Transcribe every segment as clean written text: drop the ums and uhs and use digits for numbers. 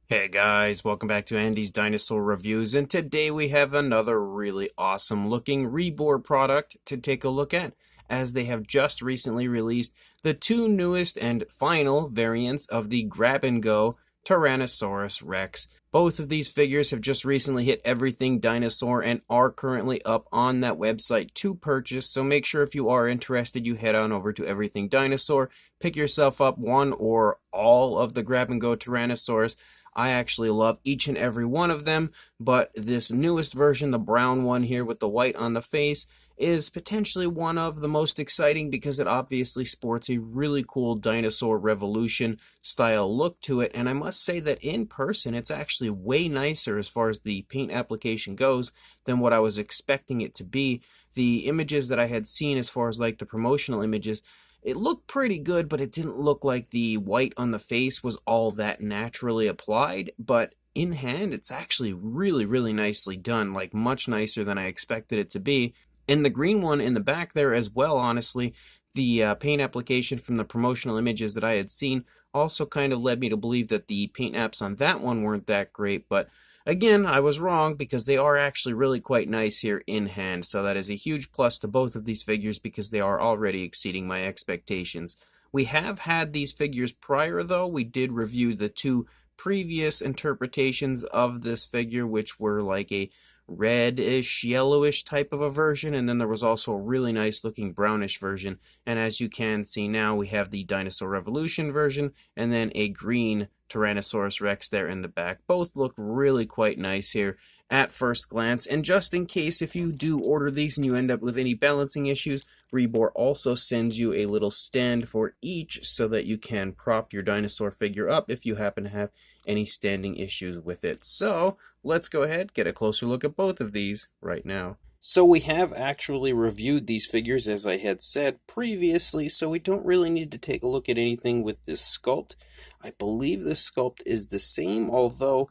Hey guys, welcome back to Andy's Dinosaur Reviews, and today we have another really awesome looking Rebor product to take a look at, as they have just recently released the two newest and final variants of the Grab-N-Go Tyrannosaurus Rex. Both of these figures have just recently hit Everything Dinosaur and are currently up on that website to purchase, so make sure if you are interested you head on over to Everything Dinosaur, pick yourself up one or all of the Grab-N-Go Tyrannosaurus. I actually love each and every one of them, but this newest version, the brown one here with the white on the face, is potentially one of the most exciting because it obviously sports a really cool Dinosaur Revolution style look to it, and I must say that in person it's actually way nicer as far as the paint application goes than what I was expecting it to be. The images that I had seen as far as like the promotional images, it looked pretty good, but it didn't look like the white on the face was all that naturally applied. But in hand, it's actually really, really nicely done, like much nicer than I expected it to be. And the green one in the back there as well, honestly, the paint application from the promotional images that I had seen also kind of led me to believe that the paint apps on that one weren't that great, but again, I was wrong because they are actually really quite nice here in hand, so that is a huge plus to both of these figures because they are already exceeding my expectations. We have had these figures prior though. We did review the two previous interpretations of this figure, which were like a reddish, yellowish type of a version, and then there was also a really nice looking brownish version. And as you can see now, we have the Dinosaur Revolution version, and then a green Tyrannosaurus Rex there in the back. Both look really quite nice here at first glance, and just in case if you do order these and you end up with any balancing issues, Rebor also sends you a little stand for each so that you can prop your dinosaur figure up if you happen to have any standing issues with it. So let's go ahead, get a closer look at both of these right now. So we have actually reviewed these figures as I had said previously, so we don't really need to take a look at anything with this sculpt. I believe this sculpt is the same, although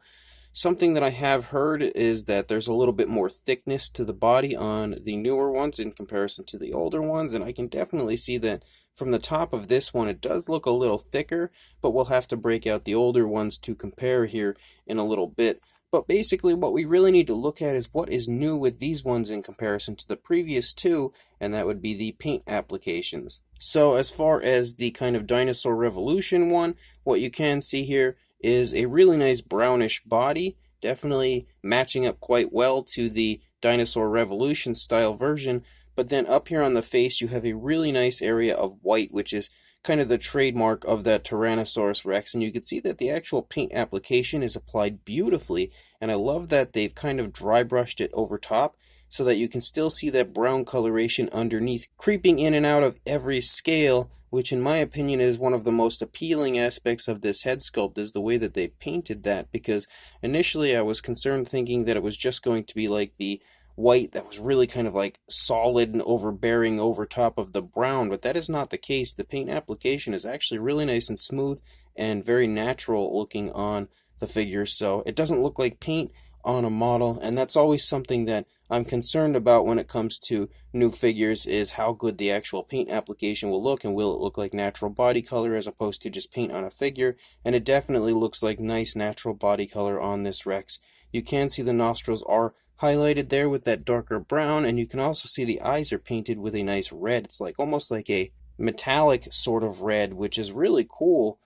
something that I have heard is that there's a little bit more thickness to the body on the newer ones in comparison to the older ones, and I can definitely see that from the top of this one it does look a little thicker, but we'll have to break out the older ones to compare here in a little bit. But basically what we really need to look at is what is new with these ones in comparison to the previous two, and that would be the paint applications. So as far as the kind of Dinosaur Revolution one, what you can see here is a really nice brownish body, definitely matching up quite well to the Dinosaur Revolution style version, but then up here on the face you have a really nice area of white, which is kind of the trademark of that Tyrannosaurus Rex, and you can see that the actual paint application is applied beautifully, and I love that they've kind of dry brushed it over top so that you can still see that brown coloration underneath creeping in and out of every scale, which in my opinion is one of the most appealing aspects of this head sculpt, is the way that they painted that, because initially I was concerned thinking that it was just going to be like the white that was really kind of like solid and overbearing over top of the brown, but that is not the case. The paint application is actually really nice and smooth and very natural looking on the figure, so it doesn't look like paint on a model, and that's always something that I'm concerned about when it comes to new figures, is how good the actual paint application will look, and will it look like natural body color as opposed to just paint on a figure, and it definitely looks like nice natural body color on this Rex. You can see the nostrils are highlighted there with that darker brown, and you can also see the eyes are painted with a nice red. It's like almost like a metallic sort of red, which is really cool,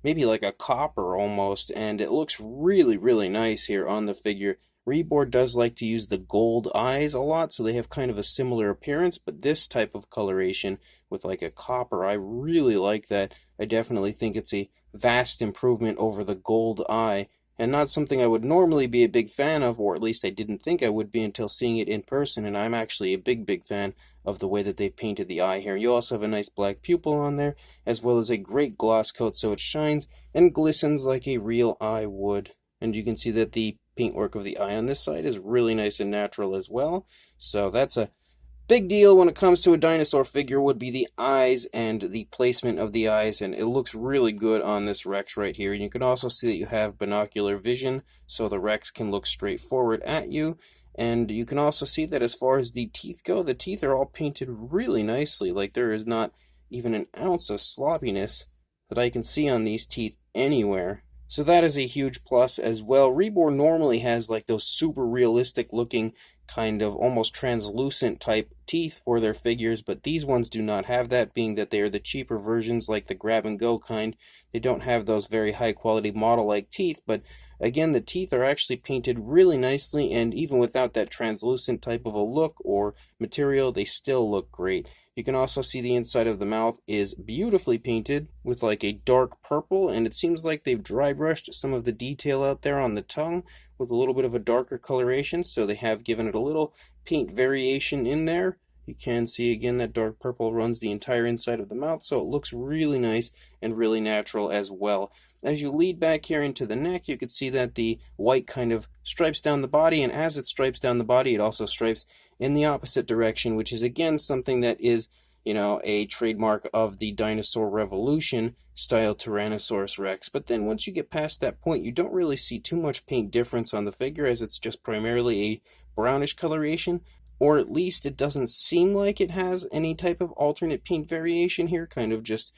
maybe like a copper almost, and it looks really, really nice here on the figure. Rebor does like to use the gold eyes a lot, so they have kind of a similar appearance, but this type of coloration with like a copper, I really like that. I definitely think it's a vast improvement over the gold eye, and not something I would normally be a big fan of, or at least I didn't think I would be until seeing it in person, and I'm actually a big fan of the way that they've painted the eye here. You also have a nice black pupil on there, as well as a great gloss coat so it shines and glistens like a real eye would. And you can see that the paintwork of the eye on this side is really nice and natural as well. So that's a big deal when it comes to a dinosaur figure, would be the eyes and the placement of the eyes, and it looks really good on this Rex right here. And you can also see that you have binocular vision, so the Rex can look straight forward at you. And you can also see that as far as the teeth go, the teeth are all painted really nicely. Like, there is not even an ounce of sloppiness that I can see on these teeth anywhere. So that is a huge plus as well. Rebor normally has like those super realistic looking kind of almost translucent type teeth for their figures, but these ones do not have that, being that they are the cheaper versions like the grab and go kind. They don't have those very high quality model like teeth, but again, the teeth are actually painted really nicely, and even without that translucent type of a look or material, they still look great. You can also see the inside of the mouth is beautifully painted with like a dark purple, and it seems like they've dry brushed some of the detail out there on the tongue with a little bit of a darker coloration, so they have given it a little paint variation in there. You can see again that dark purple runs the entire inside of the mouth, so it looks really nice and really natural as well. As you lead back here into the neck, you can see that the white kind of stripes down the body, and as it stripes down the body, it also stripes in the opposite direction, which is again something that is, a trademark of the Dinosaur Revolution style Tyrannosaurus Rex. But then once you get past that point, you don't really see too much paint difference on the figure, as it's just primarily a brownish coloration, or at least it doesn't seem like it has any type of alternate paint variation here, kind of just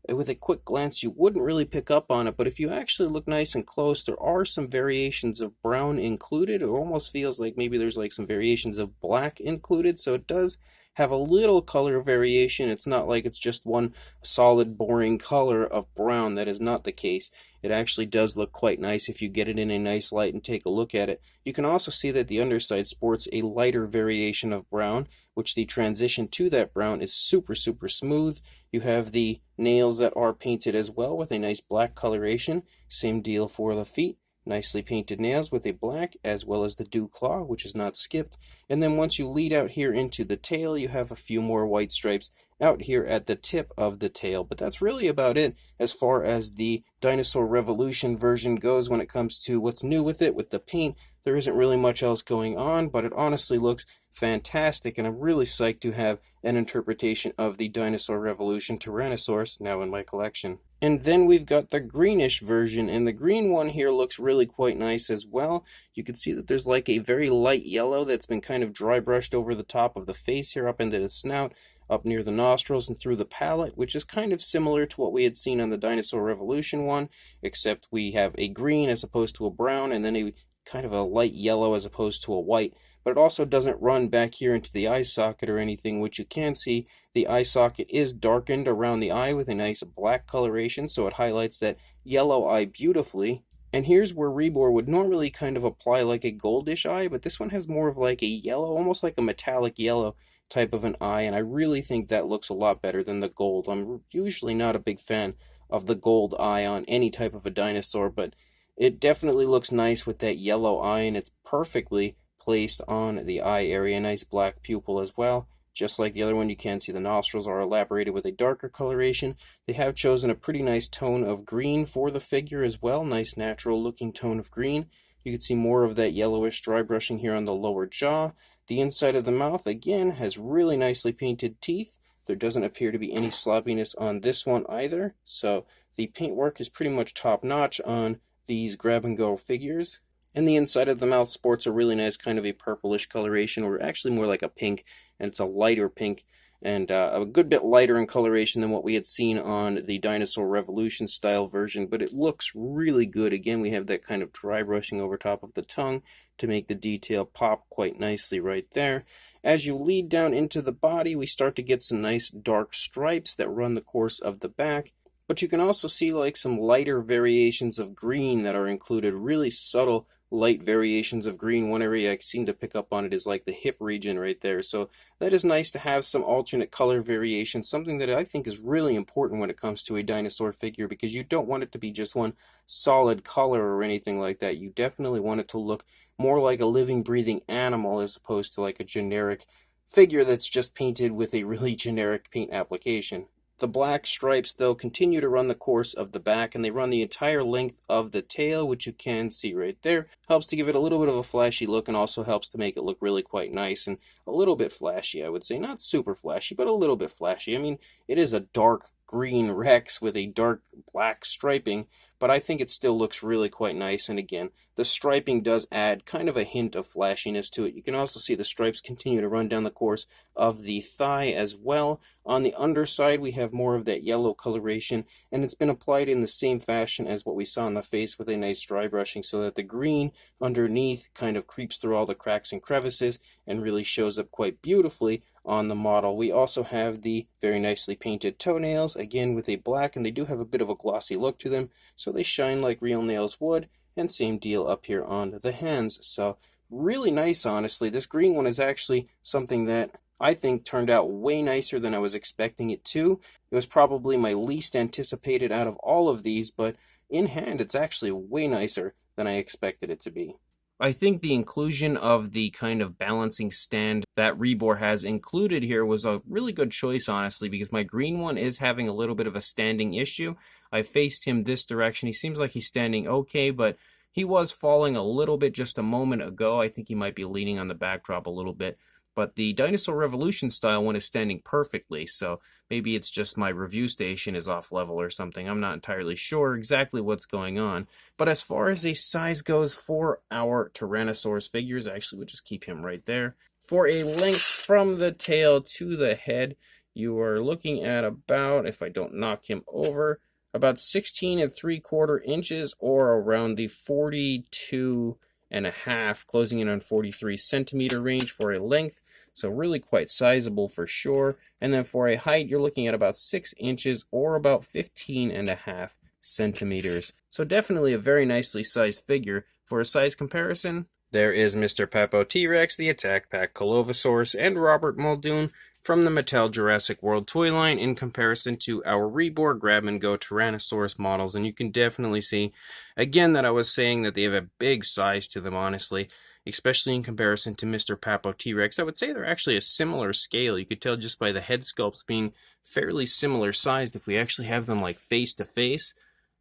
with a quick glance you wouldn't really pick up on it, but if you actually look nice and close, there are some variations of brown included. It almost feels like maybe there's like some variations of black included, so it does have a little color variation. It's not like it's just one solid boring color of brown. That is not the case. It actually does look quite nice if you get it in a nice light and take a look at it. You can also see that the underside sports a lighter variation of brown, which the transition to that brown is super smooth. You have the nails that are painted as well with a nice black coloration. Same deal for the feet. Nicely painted nails with a black, as well as the dew claw, which is not skipped. And then once you lead out here into the tail, you have a few more white stripes out here at the tip of the tail. But that's really about it as far as the Dinosaur Revolution version goes when it comes to what's new with it. With the paint, there isn't really much else going on, but it honestly looks fantastic, and I'm really psyched to have an interpretation of the Dinosaur Revolution Tyrannosaurus now in my collection. And then we've got the greenish version, and the green one here looks really quite nice as well. You can see that there's like a very light yellow that's been kind of dry brushed over the top of the face here, up into the snout, up near the nostrils and through the palate, which is kind of similar to what we had seen on the Dinosaur Revolution one, except we have a green as opposed to a brown, and then a kind of a light yellow as opposed to a white. But it also doesn't run back here into the eye socket or anything, which you can see the eye socket is darkened around the eye with a nice black coloration, so it highlights that yellow eye beautifully. And here's where Rebor would normally kind of apply like a goldish eye, but this one has more of like a yellow, almost like a metallic yellow type of an eye, and I really think that looks a lot better than the gold. I'm usually not a big fan of the gold eye on any type of a dinosaur, but it definitely looks nice with that yellow eye, and it's perfectly placed on the eye area. Nice black pupil as well. Just like the other one, you can see the nostrils are elaborated with a darker coloration. They have chosen a pretty nice tone of green for the figure as well. Nice natural looking tone of green. You can see more of that yellowish dry brushing here on the lower jaw. The inside of the mouth, again, has really nicely painted teeth. There doesn't appear to be any sloppiness on this one either. So the paintwork is pretty much top notch on these grab and go figures. And the inside of the mouth sports a really nice kind of a purplish coloration, or actually more like a pink, and it's a lighter pink, and a good bit lighter in coloration than what we had seen on the Dinosaur Revolution style version, but it looks really good. Again, we have that kind of dry brushing over top of the tongue to make the detail pop quite nicely right there. As you lead down into the body, we start to get some nice dark stripes that run the course of the back. But you can also see like some lighter variations of green that are included, really subtle light variations of green. One area I seem to pick up on it is like the hip region right there. So that is nice to have some alternate color variation, something that I think is really important when it comes to a dinosaur figure, because you don't want it to be just one solid color or anything like that. You definitely want it to look more like a living, breathing animal as opposed to like a generic figure that's just painted with a really generic paint application. The black stripes, though, continue to run the course of the back, and they run the entire length of the tail, which you can see right there. Helps to give it a little bit of a flashy look, and also helps to make it look really quite nice and a little bit flashy, I would say. Not super flashy, but a little bit flashy. I mean, it is a dark green Rex with a dark black striping, but I think it still looks really quite nice. And again, the striping does add kind of a hint of flashiness to it. You can also see the stripes continue to run down the course of the thigh as well. On the underside, we have more of that yellow coloration, and it's been applied in the same fashion as what we saw on the face with a nice dry brushing, so that the green underneath kind of creeps through all the cracks and crevices and really shows up quite beautifully on the model. We also have the very nicely painted toenails, again with a black, and they do have a bit of a glossy look to them, so they shine like real nails would. And same deal up here on the hands. So really nice, honestly. This green one is actually something that I think turned out way nicer than I was expecting it to. It was probably my least anticipated out of all of these, but in hand it's actually way nicer than I expected it to be. I think the inclusion of the kind of balancing stand that Rebor has included here was a really good choice, honestly, because my green one is having a little bit of a standing issue. I faced him this direction. He seems like he's standing okay, but he was falling a little bit just a moment ago. I think he might be leaning on the backdrop a little bit. But the Dinosaur Revolution style one is standing perfectly, so maybe it's just my review station is off level or something. I'm not entirely sure exactly what's going on. But as far as a size goes for our Tyrannosaurus figures, actually we'll just keep him right there. For a length from the tail to the head, you are looking at about, if I don't knock him over, about 16 3/4 inches, or around the 42.5, closing in on 43 centimeter range for a length. So really quite sizable for sure. And then for a height, you're looking at about 6 inches, or about 15.5 centimeters. So definitely a very nicely sized figure. For a size comparison, there is Mr. Papo T-Rex, the Attack Pack Colovosaurus, and Robert Muldoon from the Mattel Jurassic World toy line in comparison to our Rebor Grab'N'Go Tyrannosaurus models. And you can definitely see, again, that I was saying that they have a big size to them, honestly, especially in comparison to Mr. Papo T-Rex. I would say they're actually a similar scale. You could tell just by the head sculpts being fairly similar sized. If we actually have them like face to face,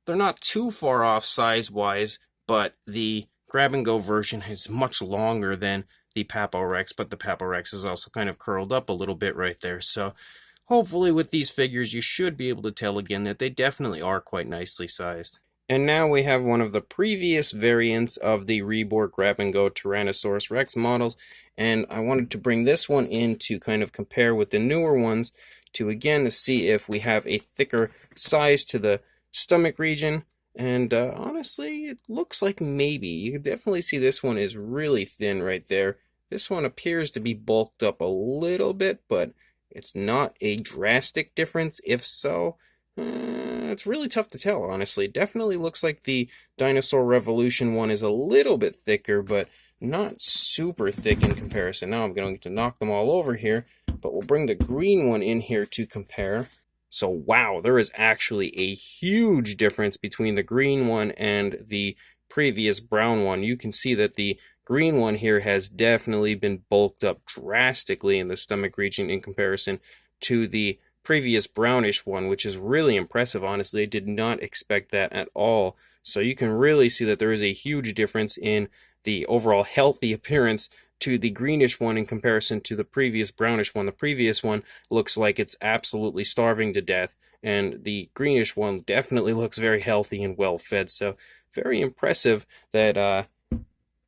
they're not too far off size-wise, but the Grab-N-Go version is much longer than the Papo Rex, but the Papo Rex is also kind of curled up a little bit right there. So hopefully with these figures you should be able to tell again that they definitely are quite nicely sized. And now we have one of the previous variants of the Rebor Grab'N'Go Tyrannosaurus Rex models, and I wanted to bring this one in to kind of compare with the newer ones to again to see if we have a thicker size to the stomach region. And honestly, it looks like maybe. You can definitely see this one is really thin right there. This one appears to be bulked up a little bit, but it's not a drastic difference. If so, it's really tough to tell, honestly. Definitely looks like the Dinosaur Revolution one is a little bit thicker, but not super thick in comparison. Now I'm going to knock them all over here, but we'll bring the green one in here to compare. So wow, there is actually a huge difference between the green one and the previous brown one. You can see that the green one here has definitely been bulked up drastically in the stomach region in comparison to the previous brownish one, which is really impressive, honestly. I did not expect that at all. So you can really see that there is a huge difference in the overall healthy appearance to the greenish one in comparison to the previous brownish one. The previous one looks like it's absolutely starving to death, and the greenish one definitely looks very healthy and well fed. So very impressive that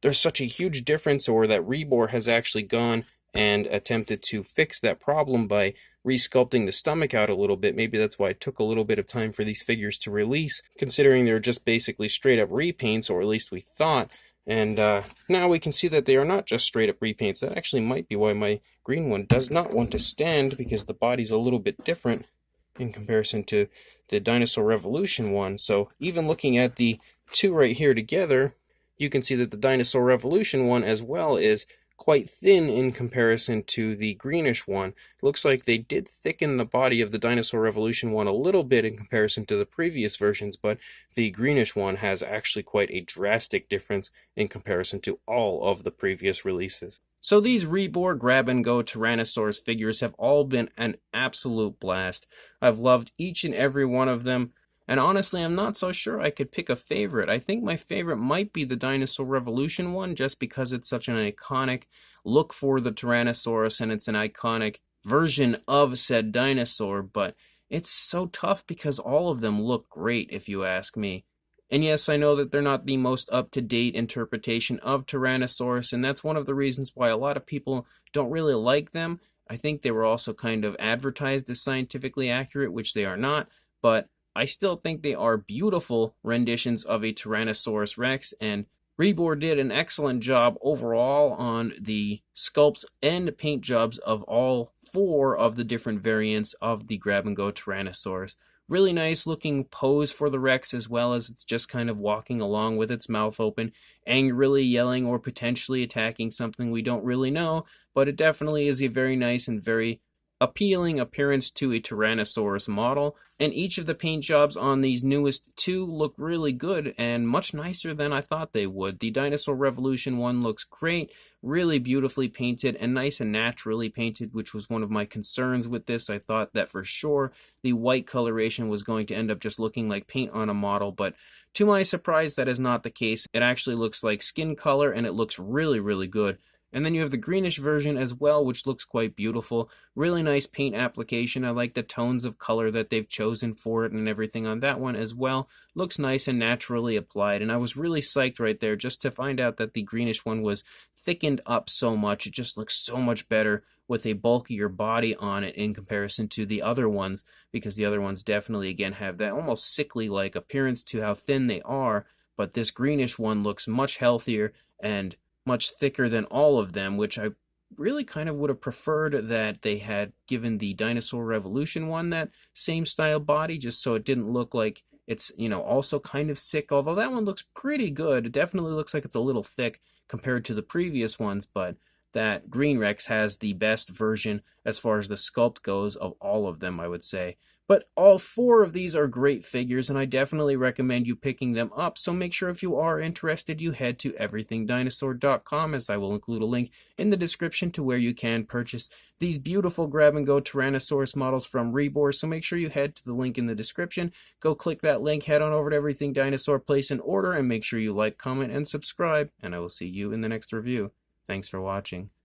there's such a huge difference, or that Rebor has actually gone and attempted to fix that problem by resculpting the stomach out a little bit. Maybe that's why it took a little bit of time for these figures to release, considering they're just basically straight up repaints, or at least we thought. And now we can see that they are not just straight up repaints. That actually might be why my green one does not want to stand, because the body's a little bit different in comparison to the Dinosaur Revolution one. So even looking at the two right here together, you can see that the Dinosaur Revolution one as well is quite thin in comparison to the greenish one. It looks like they did thicken the body of the Dinosaur Revolution one a little bit in comparison to the previous versions, but the greenish one has actually quite a drastic difference in comparison to all of the previous releases. So these Rebor Grab-N-Go Tyrannosaurus figures have all been an absolute blast. I've loved each and every one of them. And honestly, I'm not so sure I could pick a favorite. I think my favorite might be the Dinosaur Revolution one, just because it's such an iconic look for the Tyrannosaurus, and it's an iconic version of said dinosaur. But it's so tough because all of them look great, if you ask me. And yes, I know that they're not the most up-to-date interpretation of Tyrannosaurus, and that's one of the reasons why a lot of people don't really like them. I think they were also kind of advertised as scientifically accurate, which they are not, but I still think they are beautiful renditions of a Tyrannosaurus Rex, and Rebor did an excellent job overall on the sculpts and paint jobs of all four of the different variants of the Grab-and-Go Tyrannosaurus. Really nice looking pose for the Rex, as well as it's just kind of walking along with its mouth open, angrily yelling or potentially attacking something we don't really know, but it definitely is a very nice and very appealing appearance to a Tyrannosaurus model, and each of the paint jobs on these newest two look really good and much nicer than I thought they would. The Dinosaur Revolution one looks great, really beautifully painted and nice and naturally painted, which was one of my concerns with this. I thought that for sure the white coloration was going to end up just looking like paint on a model, but to my surprise, that is not the case. It actually looks like skin color, and it looks really, really good. And then you have the greenish version as well, which looks quite beautiful. Really nice paint application. I like the tones of color that they've chosen for it and everything on that one as well. Looks nice and naturally applied. And I was really psyched right there just to find out that the greenish one was thickened up so much. It just looks so much better with a bulkier body on it in comparison to the other ones, because the other ones definitely, again, have that almost sickly-like appearance to how thin they are. But this greenish one looks much healthier and much thicker than all of them, which I really kind of would have preferred that they had given the Dinosaur Revolution one that same style body, just so it didn't look like it's, also kind of sick, although that one looks pretty good. It definitely looks like it's a little thick compared to the previous ones, but that Green Rex has the best version as far as the sculpt goes of all of them, I would say. But all four of these are great figures, and I definitely recommend you picking them up. So make sure if you are interested, you head to everythingdinosaur.com, as I will include a link in the description to where you can purchase these beautiful grab-and-go Tyrannosaurus models from Rebor. So make sure you head to the link in the description. Go click that link, head on over to Everything Dinosaur, place an order, and make sure you like, comment, and subscribe. And I will see you in the next review. Thanks for watching.